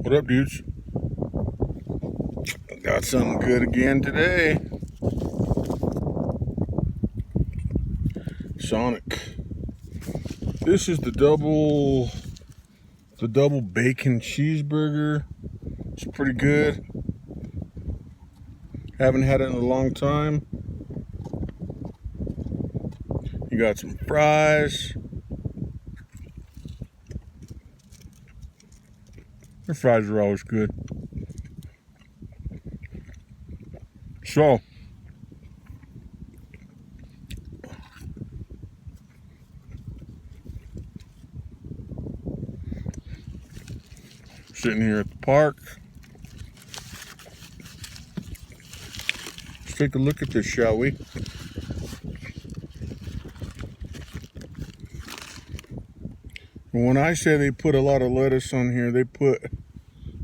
What up, dudes? Got something good again today. Sonic. This is the double bacon cheeseburger. It's pretty good. Haven't had it in a long time. You got some fries. The fries are always good. So, sitting here at the park. Let's take a look at this, shall we? When I say they put a lot of lettuce on here, they put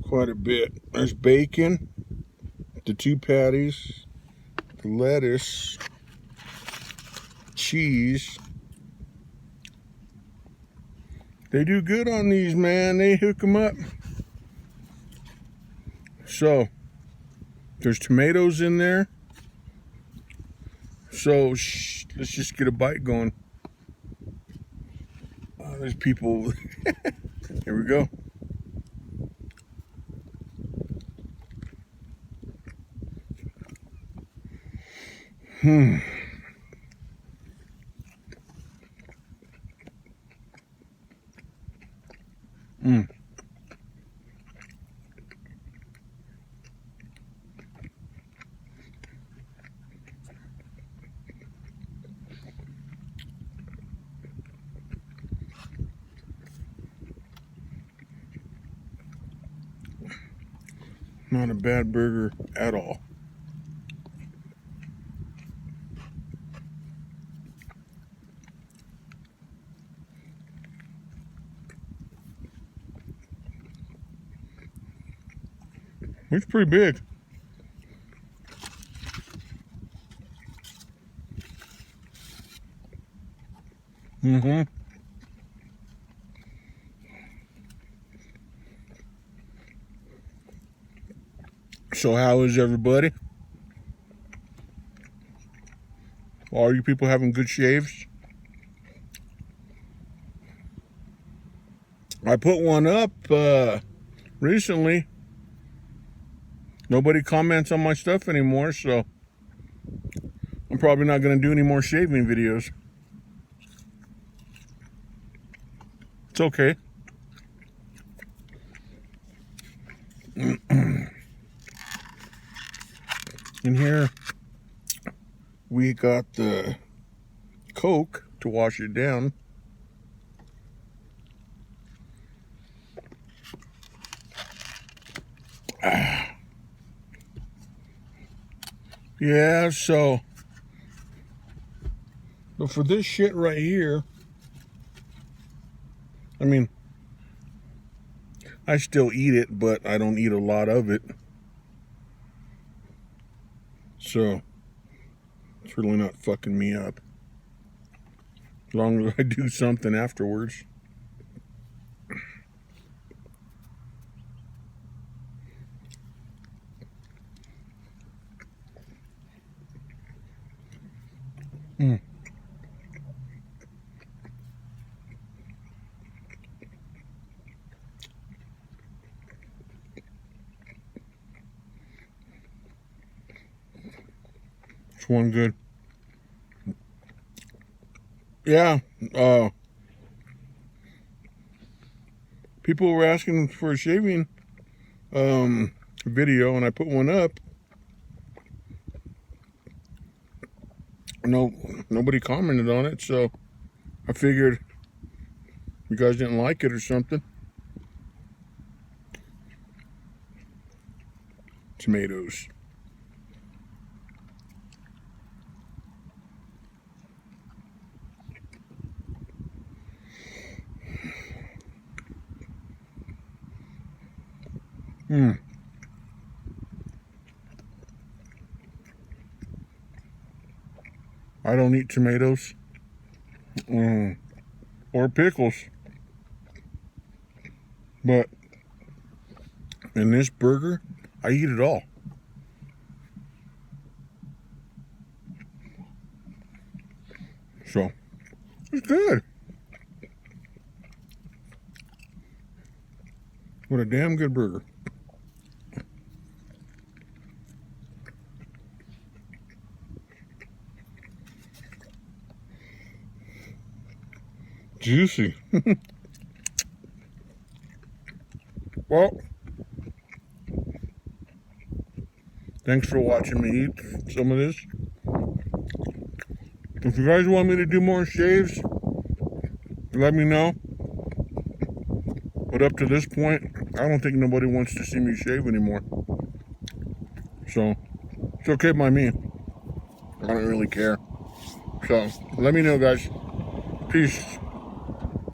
quite a bit. There's bacon, the 2 patties, the lettuce, cheese. They do good on these, man. They hook them up. So, there's tomatoes in there. So, let's just get a bite going. There's people. Here we go. Mm. Not a bad burger at all. It's pretty big. So how is everybody? Are you people having good shaves? I put one up recently. Nobody comments on my stuff anymore, so I'm probably not going to do any more shaving videos. It's okay. In here, we got the Coke to wash it down. Yeah, so, but for this shit right here, I mean, I still eat it, but I don't eat a lot of it. So, it's really not fucking me up. As long as I do something afterwards. It's one good. Yeah, people were asking for a shaving video, and I put one up. Nobody commented on it, so I figured you guys didn't like it or something. Tomatoes. I don't eat tomatoes or pickles, but And this burger, I eat it all. So, it's good. What a damn good burger. Juicy. Well, thanks for watching me eat some of this. If you guys want me to do more shaves, let me know. But up to this point, I don't think nobody wants to see me shave anymore. So, it's okay by me. I don't really care. So, let me know, guys. Peace.